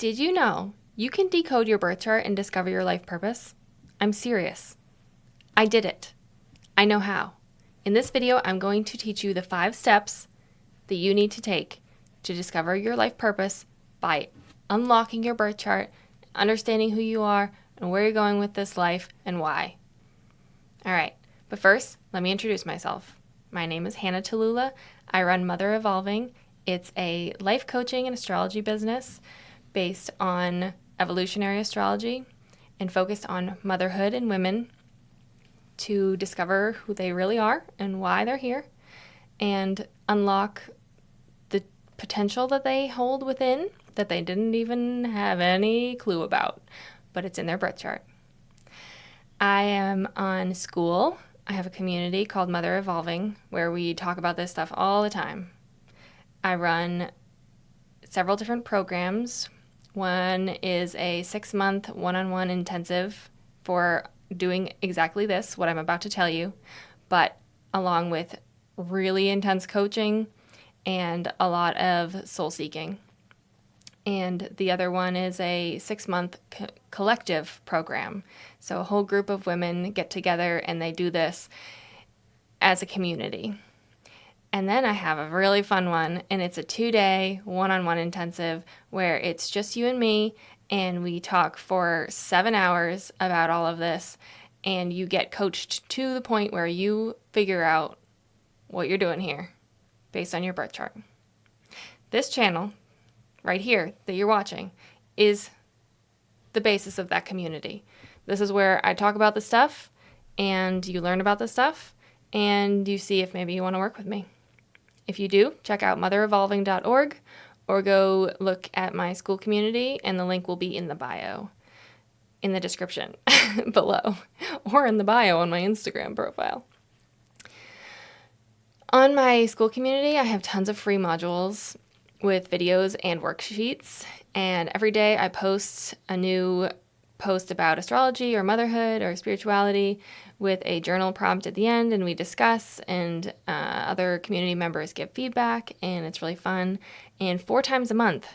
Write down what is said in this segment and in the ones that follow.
Did you know you can decode your birth chart and discover your life purpose? I'm serious. I did it. I know how. In this video, I'm going to teach you the 5 steps that you need to take to discover your life purpose by unlocking your birth chart, understanding who you are and where you're going with this life and why. All right, but first, let me introduce myself. My name is Hannah Tallulah. I run Mother Evolving. It's a life coaching and astrology business based on evolutionary astrology and focused on motherhood and women to discover who they really are and why they're here and unlock the potential that they hold within that they didn't even have any clue about, but it's in their birth chart. I am on school. I have a community called Mother Evolving where we talk about this stuff all the time. I run several different programs. One is a 6-month one-on-one intensive for doing exactly this, what I'm about to tell you, but along with really intense coaching and a lot of soul seeking. And the other one is a 6-month collective program. So a whole group of women get together and they do this as a community. And then I have a really fun one, and it's a 2-day one-on-one intensive where it's just you and me, and we talk for 7 hours about all of this, and you get coached to the point where you figure out what you're doing here based on your birth chart. This channel right here that you're watching is the basis of that community. This is where I talk about the stuff, and you learn about the stuff, and you see if maybe you want to work with me. If you do, check out motherevolving.org or go look at my school community, and the link will be in the bio, in the description below, or in the bio on my Instagram profile. On my school community, I have tons of free modules with videos and worksheets, and every day I post a new post about astrology or motherhood or spirituality with a journal prompt at the end, and we discuss, and other community members give feedback, and it's really fun. And 4 times a month,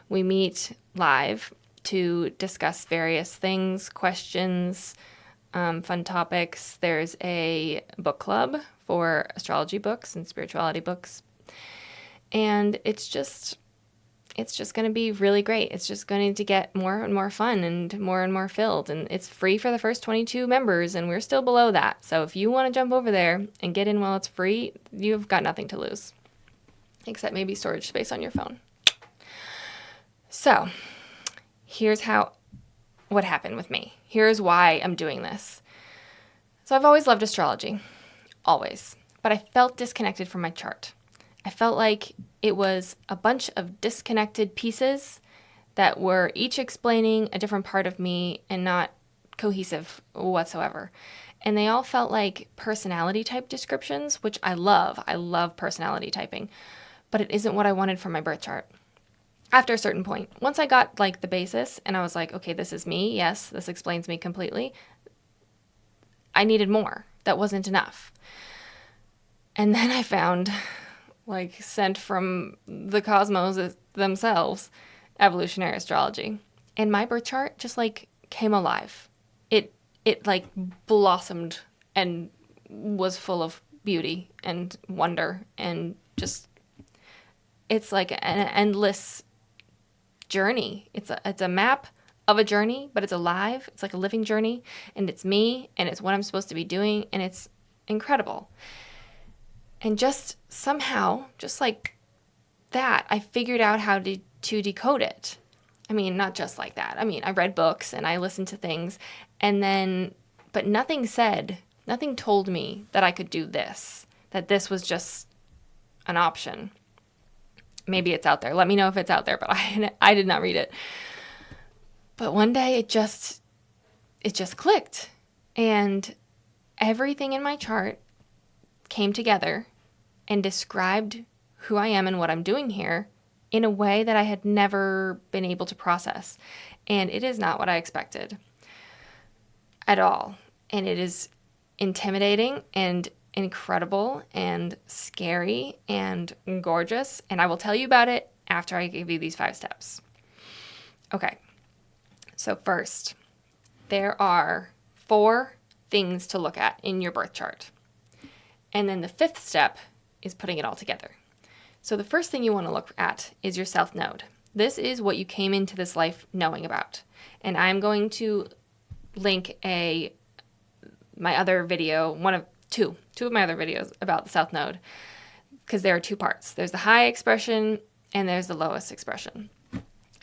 we meet live to discuss various things, questions, fun topics. There's a book club for astrology books and spirituality books, and it's just going to be really great. It's just going to get more and more fun and more filled. And it's free for the first 22 members, and we're still below that. So if you want to jump over there and get in while it's free, you've got nothing to lose, except maybe storage space on your phone. So here's what happened with me. Here's why I'm doing this. So I've always loved astrology, always, but I felt disconnected from my chart. I felt like it was a bunch of disconnected pieces that were each explaining a different part of me and not cohesive whatsoever. And they all felt like personality type descriptions, which I love. I love personality typing, but it isn't what I wanted from my birth chart. After a certain point, once I got like the basis and I was like, okay, this is me. Yes, this explains me completely. I needed more. That wasn't enough. And then I found, like sent from the cosmos themselves, evolutionary astrology. And my birth chart just like came alive. It like blossomed and was full of beauty and wonder, and just, it's like an endless journey. It's a map of a journey, but it's alive. It's like a living journey, and it's me, and it's what I'm supposed to be doing, and it's incredible. And just somehow, just like that, I figured out how to decode it. I mean, not just like that. I mean, I read books and I listened to things, but nothing told me that I could do this, that this was just an option. Maybe it's out there. Let me know if it's out there, but I did not read it. But one day it just clicked, and everything in my chart came together and described who I am and what I'm doing here in a way that I had never been able to process. And it is not what I expected at all. And it is intimidating and incredible and scary and gorgeous. And I will tell you about it after I give you these 5 steps. Okay, so first, there are 4 things to look at in your birth chart. And then the 5th step is putting it all together. So the first thing you want to look at is your south node. This is what you came into this life knowing about. And I'm going to link my other video, two of my other videos about the south node, because there are 2 parts. There's the high expression and there's the lowest expression.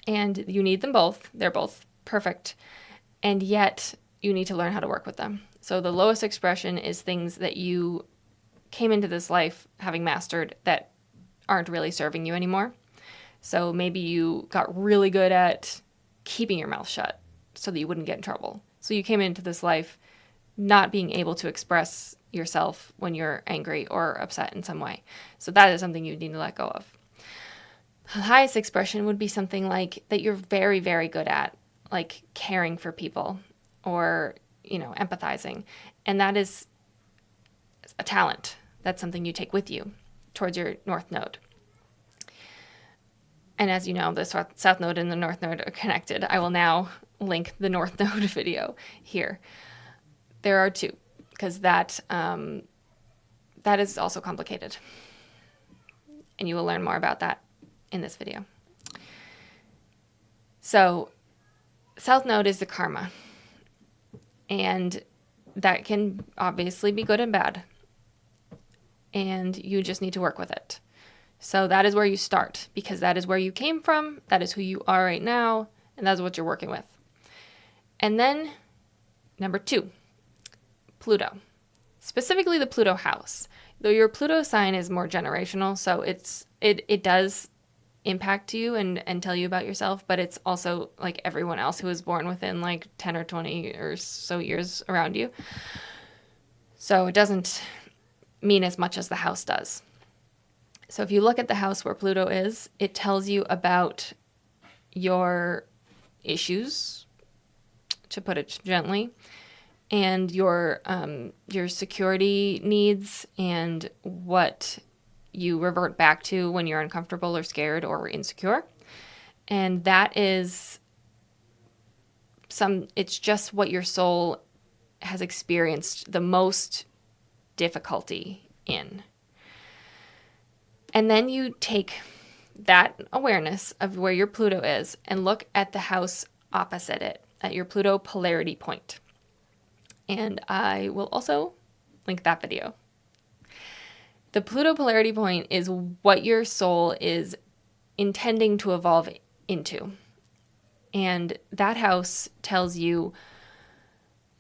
And you need them both. They're both perfect. And yet you need to learn how to work with them. So the lowest expression is things that you came into this life having mastered that aren't really serving you anymore. So maybe you got really good at keeping your mouth shut so that you wouldn't get in trouble. So you came into this life not being able to express yourself when you're angry or upset in some way. So that is something you need to let go of. The highest expression would be something like that you're very, very good at, like caring for people or, empathizing. And that is a talent. That's something you take with you towards your north node. And as you know, the south node and the north node are connected. I will now link the north node video here. There are 2, because that is also complicated. And you will learn more about that in this video. So, south node is the karma. And that can obviously be good and bad. And you just need to work with it. So that is where you start, because that is where you came from, that is who you are right now, and that's what you're working with. And then, number 2, Pluto. Specifically the Pluto house. Though your Pluto sign is more generational, so it does impact you and tell you about yourself, but it's also like everyone else who was born within like 10 or 20 or so years around you. So it doesn't mean as much as the house does. So if you look at the house where Pluto is, it tells you about your issues, to put it gently, and your security needs and what you revert back to when you're uncomfortable or scared or insecure. And that is it's just what your soul has experienced the most difficulty in. And then you take that awareness of where your Pluto is and look at the house opposite it, at your Pluto polarity point. And I will also link that video. The Pluto polarity point is what your soul is intending to evolve into. And that house tells you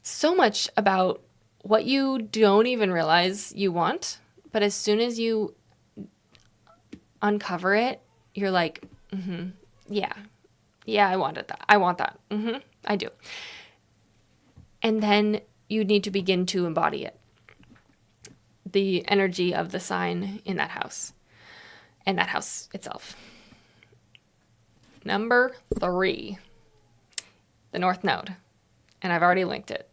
so much about what you don't even realize you want. But as soon as you uncover it, you're like, yeah, I wanted that. I want that. I do. And then you need to begin to embody it. The energy of the sign in that house and that house itself. Number 3, the North Node. And I've already linked it.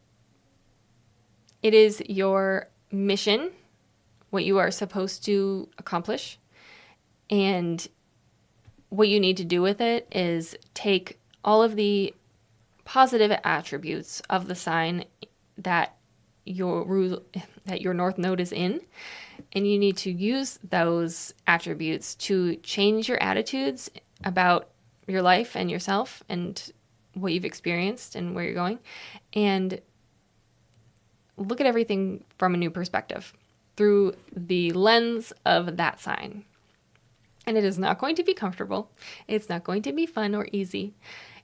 It is your mission, what you are supposed to accomplish. And what you need to do with it is take all of the positive attributes of the sign that your North Node is in, and you need to use those attributes to change your attitudes about your life and yourself and what you've experienced and where you're going, and look at everything from a new perspective through the lens of that sign. And it is not going to be comfortable. It's not going to be fun or easy.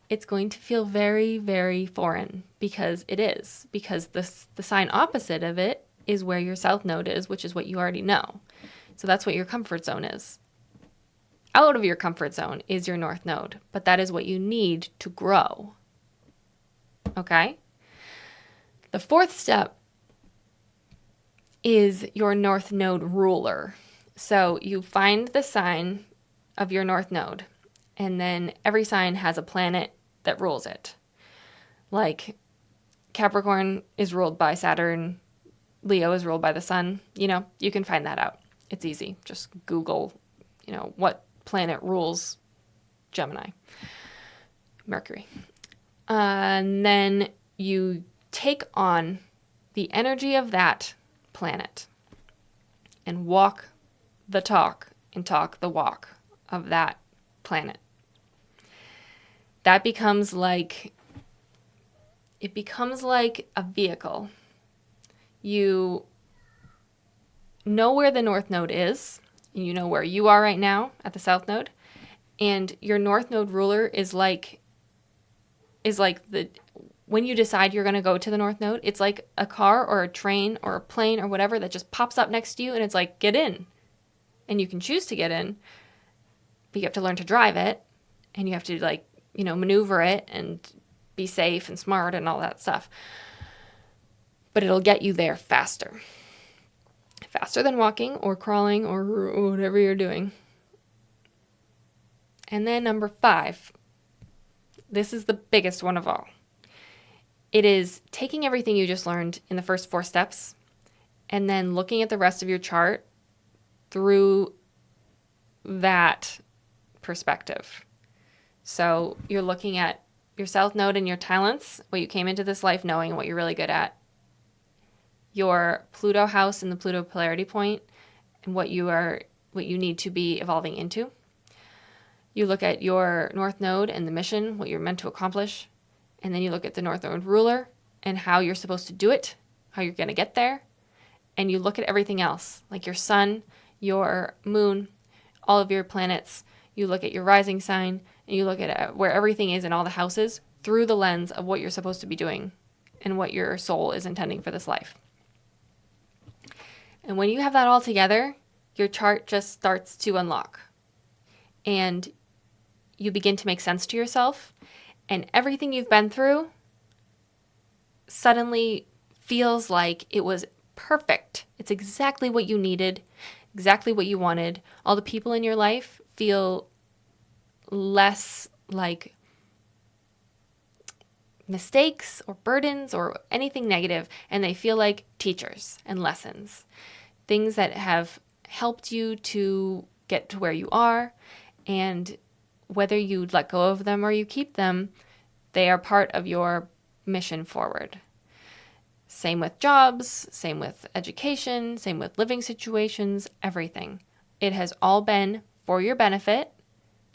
It's going to feel very, very foreign because it is. Because the sign opposite of it is where your South Node is, which is what you already know. So that's what your comfort zone is. Out of your comfort zone is your North Node, but that is what you need to grow. Okay? The 4th step is your North Node ruler. So you find the sign of your North Node, and then every sign has a planet that rules it. Like Capricorn is ruled by Saturn, Leo is ruled by the sun. You can find that out. It's easy. Just Google, what planet rules Gemini. Mercury. And then you take on the energy of that planet and walk the talk and talk the walk of that planet. That becomes like a vehicle. You know where the North Node is, and you know where you are right now at the South Node, and your North Node ruler is like when you decide you're going to go to the North Node, it's like a car or a train or a plane or whatever that just pops up next to you, and it's like, get in. And you can choose to get in, but you have to learn to drive it, and you have to maneuver it and be safe and smart and all that stuff. But it'll get you there faster. Faster than walking or crawling or whatever you're doing. And then number 5. This is the biggest one of all. It is taking everything you just learned in the first 4 steps and then looking at the rest of your chart through that perspective. So you're looking at your South Node and your talents, what you came into this life knowing and what you're really good at. Your Pluto house and the Pluto polarity point and what you need to be evolving into. You look at your North Node and the mission, what you're meant to accomplish. And then you look at the North Node ruler and how you're supposed to do it, how you're going to get there. And you look at everything else, like your sun, your moon, all of your planets. You look at your rising sign, and you look at where everything is in all the houses through the lens of what you're supposed to be doing and what your soul is intending for this life. And when you have that all together, your chart just starts to unlock. And you begin to make sense to yourself. And everything you've been through suddenly feels like it was perfect. It's exactly what you needed, exactly what you wanted. All the people in your life feel less like mistakes or burdens or anything negative, and they feel like teachers and lessons, things that have helped you to get to where you are. And whether you let go of them or you keep them, they are part of your mission forward. Same with jobs, same with education, same with living situations, everything. It has all been for your benefit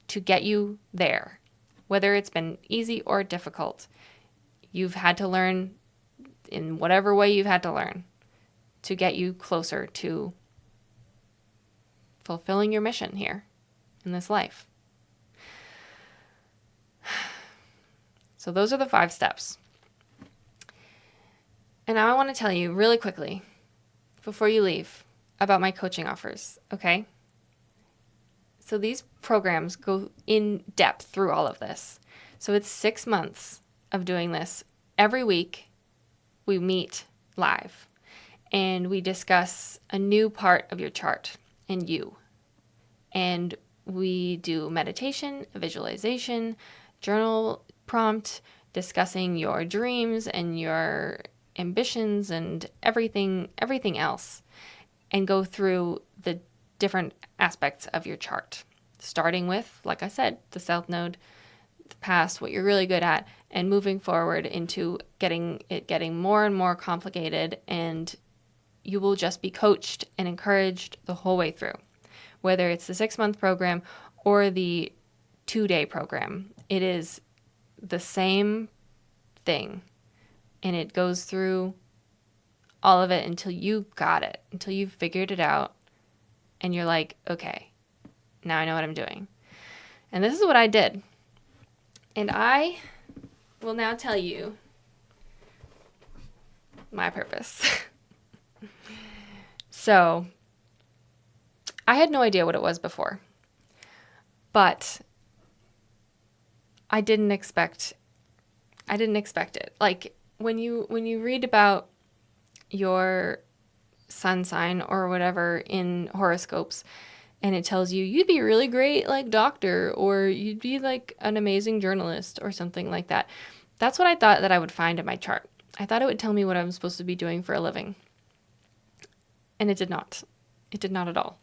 to get you there. Whether it's been easy or difficult, you've had to learn in whatever way you've had to learn to get you closer to fulfilling your mission here in this life. So those are the 5 steps. And now I want to tell you really quickly, before you leave, about my coaching offers, okay? So these programs go in depth through all of this. So it's 6 months of doing this. Every week, we meet live, and we discuss a new part of your chart and you. And we do meditation, visualization, journal prompt, discussing your dreams and your ambitions and everything else, and go through the different aspects of your chart, starting with, like I said, the South Node, the past, what you're really good at, and moving forward into getting more and more complicated, and you will just be coached and encouraged the whole way through. Whether it's the 6-month program or the 2-day program, it is the same thing, and it goes through all of it until you got it, until you've figured it out, and you're like, okay, now I know what I'm doing. And this is what I did. And I will now tell you my purpose. So, I had no idea what it was before, but I didn't expect it. Like when you read about your sun sign or whatever in horoscopes, and it tells you you'd be a really great like doctor, or you'd be like an amazing journalist or something like that. That's what I thought that I would find in my chart. I thought it would tell me what I'm supposed to be doing for a living. And it did not. It did not at all.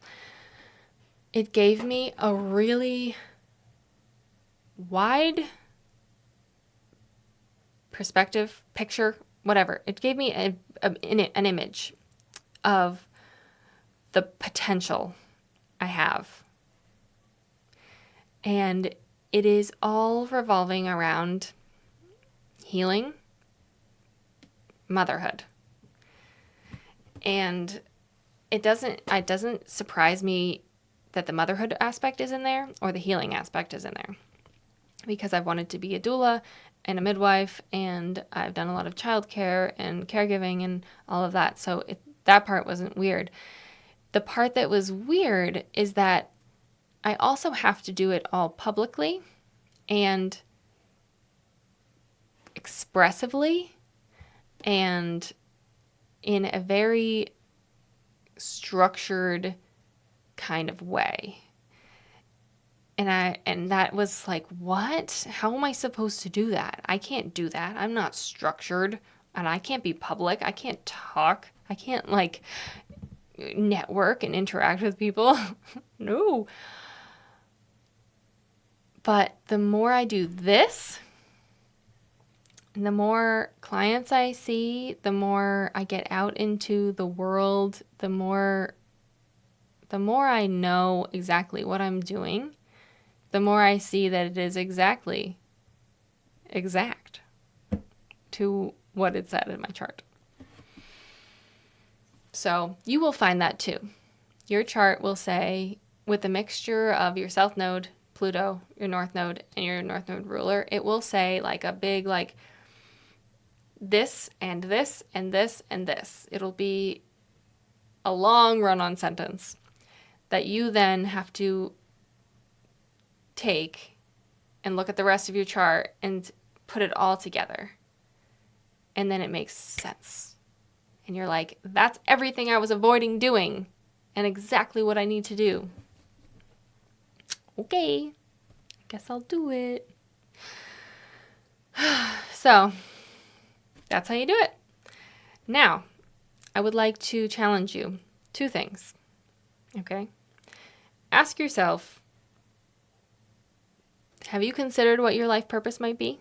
It gave me a really wide perspective, picture, whatever. It gave me an image of the potential I have. And it is all revolving around healing, motherhood. And it doesn't surprise me that the motherhood aspect is in there or the healing aspect is in there, because I've wanted to be a doula and a midwife, and I've done a lot of childcare and caregiving and all of that. So that part wasn't weird. The part that was weird is that I also have to do it all publicly and expressively and in a very structured kind of way. And that was like, what? How am I supposed to do that? I can't do that. I'm not structured, and I can't be public. I can't talk. I can't like network and interact with people. No. But the more I do this, and the more clients I see, the more I get out into the world, the more I know exactly what I'm doing, the more I see that it is exact to what it said in my chart. So you will find that too. Your chart will say, with a mixture of your south node, Pluto, your north node, and your north node ruler, it will say like a big like this and this and this and this. It'll be a long run-on sentence that you then have to take and look at the rest of your chart and put it all together. And then it makes sense. And you're like, that's everything I was avoiding doing and exactly what I need to do. Okay, guess I'll do it. So that's how you do it. Now, I would like to challenge you. 2 things. Okay? Ask yourself, have you considered what your life purpose might be?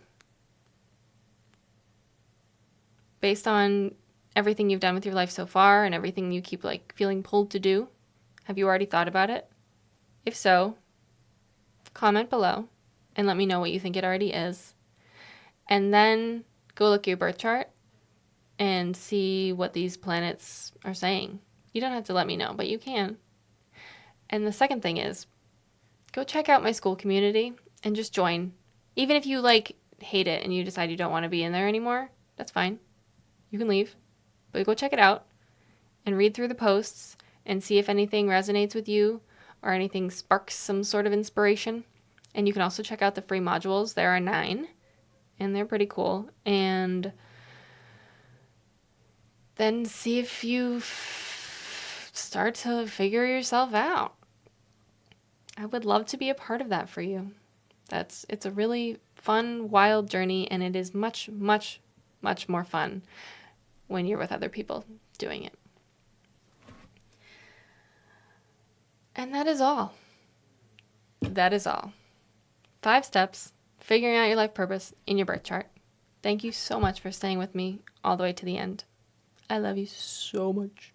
Based on everything you've done with your life so far and everything you keep like feeling pulled to do, have you already thought about it? If so, comment below and let me know what you think it already is. And then go look at your birth chart and see what these planets are saying. You don't have to let me know, but you can. And the second thing is, go check out my school community and just join. Even if you like hate it and you decide you don't want to be in there anymore, that's fine. You can leave. But go check it out and read through the posts and see if anything resonates with you or anything sparks some sort of inspiration. And you can also check out the free modules. There are 9, and they're pretty cool. And then see if you start to figure yourself out. I would love to be a part of that for you. It's a really fun, wild journey, and it is much, much, much more fun when you're with other people doing it. And that is all. That is all. 5 steps, figuring out your life purpose in your birth chart. Thank you so much for staying with me all the way to the end. I love you so much.